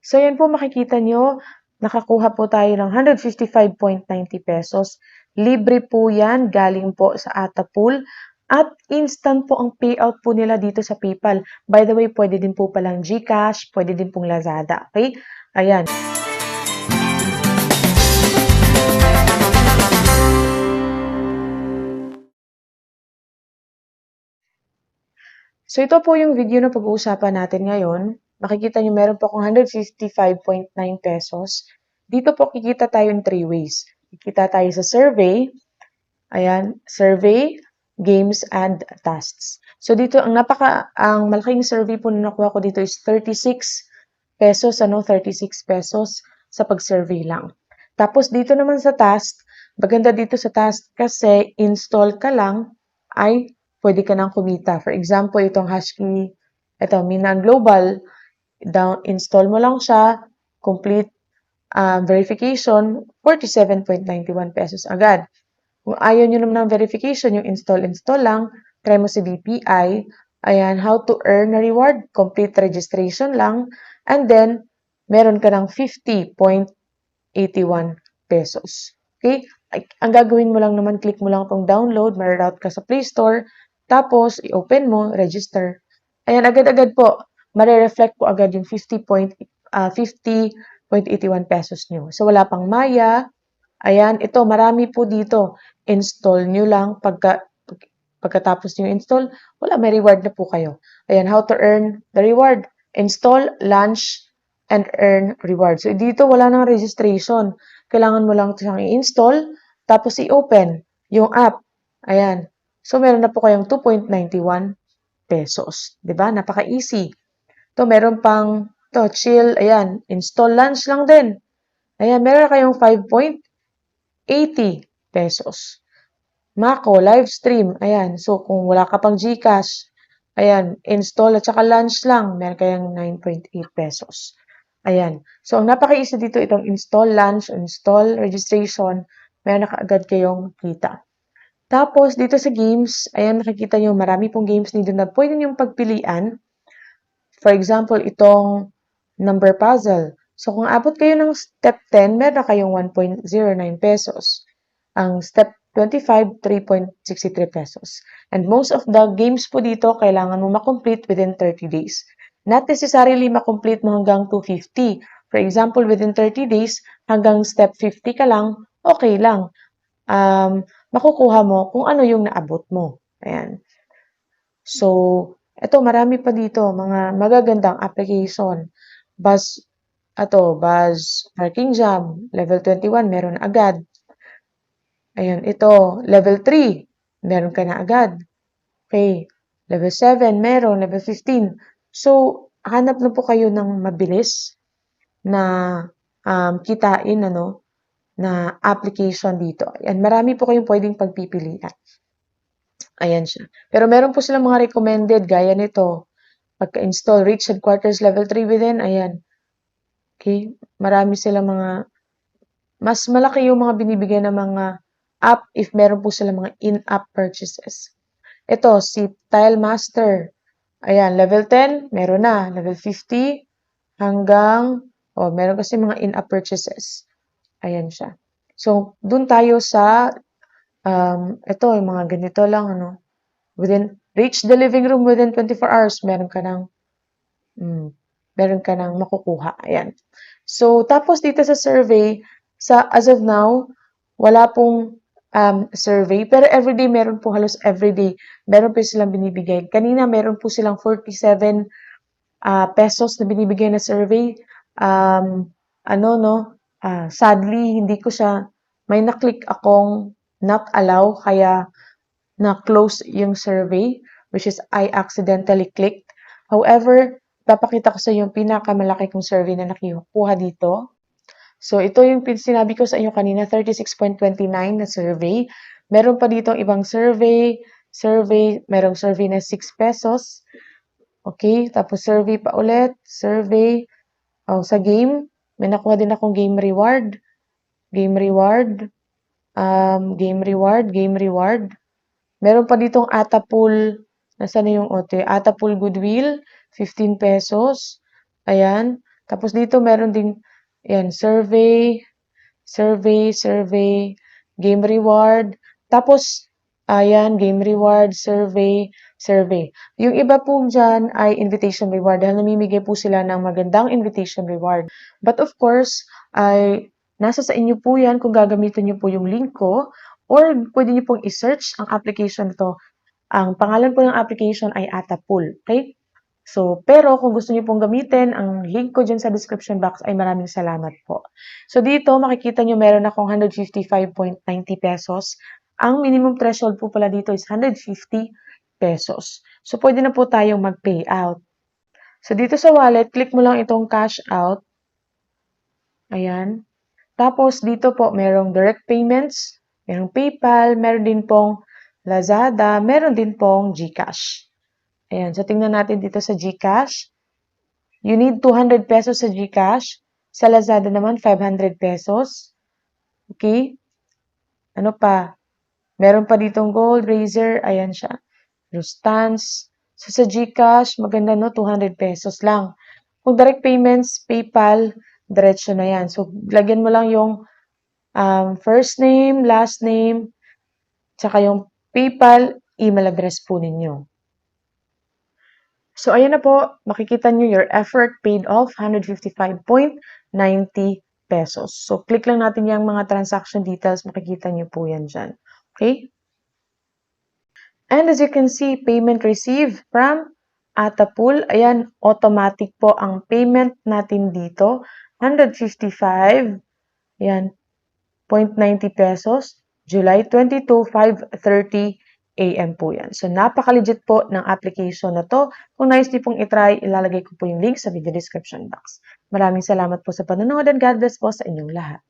So, yan po makikita nyo, nakakuha po tayo ng 155.90 pesos. Libre po yan, galing po sa Atapool. At instant po ang payout po nila dito sa PayPal. By the way, pwede din po palang GCash, pwede din pong Lazada. Okay? Ayan. So, ito po yung video na pag-uusapan natin ngayon. Makikita nyo meron po akong 155.9 pesos. Dito po kikita tayo in 3 ways. Kikita tayo sa survey. Ayan, survey, games, and tasks. So, dito, ang malaking survey po na nakuha ko dito is 36 pesos, 36 pesos sa pag-survey lang. Tapos, dito naman sa task, maganda dito sa task kasi install ka lang ay pwede ka nang kumita. For example, itong Hashkey, ito, Mina Global, install mo lang siya, complete verification, 47.91 pesos agad. Kung ayaw nyo naman ng verification, yung install lang, try mo si BPI. Ayan, how to earn a reward, complete registration lang. And then, meron ka ng 50.81 pesos. Okay? Ang gagawin mo lang naman, click mo lang itong download, ma-route ka sa Play Store, tapos, i-open mo, register. Ayan, agad-agad po, mare-reflect po agad yung 50.81 pesos nyo. So, wala pang Maya. Ayan, ito, marami po dito. Install nyo lang. Pagkatapos nyo install, wala, may reward na po kayo. Ayan, how to earn the reward. Install, launch, and earn reward. So, dito wala nang registration. Kailangan mo lang siyang i-install, tapos i-open yung app. Ayan. So, meron na po kayong 2.91 pesos. Diba? Napaka-easy. Ito, meron pang, chill, ayan, install launch lang din. Ayan, meron na kayong 5.80 pesos. Mako, live stream, ayan. So, kung wala ka pang GCash, ayan, install at saka launch lang, meron kayong 9.8 pesos. Ayan. So, ang napaka-easy dito, itong install, launch, install, registration, meron na kaagad kayong kita. Tapos, dito sa games, ayan, nakikita nyo, marami pong games dito na pwede nyo pagpilian. For example, itong number puzzle. So, kung abot kayo ng step 10, meron na kayong 1.09 pesos. Ang step 25, 3.63 pesos. And most of the games po dito, kailangan mo makomplete within 30 days. Not necessarily makomplete mo hanggang 250. For example, within 30 days, hanggang step 50 ka lang, okay lang. Makukuha mo kung ano yung naabot mo. Ayan. So, ito, marami pa dito, mga magagandang application. Buzz Parking Jam, level 21, meron agad. Ayun, ito, level 3, meron ka na agad. Okay, level 7, meron, level 15. So, hanap na po kayo ng mabilis na kitain, na application dito. Ayan, marami po kayong pwedeng pagpipilian. Ayan siya. Pero meron po silang mga recommended, gaya nito. Pagka-install, reach headquarters level 3 within, ayan. Okay, marami silang mas malaki yung mga binibigyan ng mga app if meron po silang mga in-app purchases. Ito, si Tile Master. Ayan, level 10, meron na. Level 50, hanggang, meron kasi mga in-app purchases. Ayan siya. So, dun tayo sa, ito, yung mga ganito lang, reach the living room within 24 hours, meron ka ng makukuha. Ayan. So, tapos dito sa survey, as of now, wala pong survey, pero everyday, meron po halos everyday, meron po silang binibigay. Kanina, meron po silang 47 pesos na binibigay na survey. Sadly, hindi ko siya, may na-click akong not allow, kaya na-close yung survey, which is I accidentally clicked. However, papakita ko sa iyo yung pinakamalaki kong survey na nakuha dito. So, ito yung sinabi ko sa inyo kanina, 36.29 na survey. Meron pa dito ibang survey, merong survey na 6 pesos. Okay, tapos survey pa ulit, survey. Sa game, may nakuha din akong game reward. Game reward. Meron pa ditong Atapool. Nasaan na yung Atapool Goodwill, 15 pesos. Ayan. Tapos dito meron ding, yan, survey, game reward. Tapos, ayan, game reward, survey. Yung iba po dyan ay invitation reward dahil namimigay po sila ng magandang invitation reward. But of course, ay nasa sa inyo po yan kung gagamitin niyo po yung link ko or pwede niyo pong i-search ang application to. Ang pangalan po ng application ay Atapool. Okay? So, pero kung gusto niyo pong gamitin, ang link ko dyan sa description box ay maraming salamat po. So, dito makikita niyo meron akong 155.90 pesos. Ang minimum threshold po pala dito is 150 pesos. So, pwede na po tayong mag-pay out. So, dito sa wallet, click mo lang itong cash out. Ayan. Tapos, dito po, merong direct payments, merong PayPal, meron din pong Lazada, meron din pong GCash. Ayan, so tingnan natin dito sa GCash. You need 200 pesos sa GCash. Sa Lazada naman, 500 pesos. Okay? Ano pa? Meron pa ditong Gold, Razer, ayan siya. Rustans. So sa GCash, maganda no, 200 pesos lang. Kung direct payments, PayPal, diretso na yan. So, lagyan mo lang yung first name, last name, tsaka yung PayPal, email address po ninyo. So, ayan na po, makikita nyo your effort paid off, 155.90 pesos. So, click lang natin yung mga transaction details, makikita nyo po yan dyan. Okay? And as you can see, payment received from Atapool. Ayan, automatic po ang payment natin dito. 155, ayan, 0.90 pesos. July 22, 5:30 AM po yan. So, napaka-legit po ng application na to. Kung nais niyo pong itry, ilalagay ko po yung link sa video description box. Maraming salamat po sa panonood and God bless po sa inyong lahat.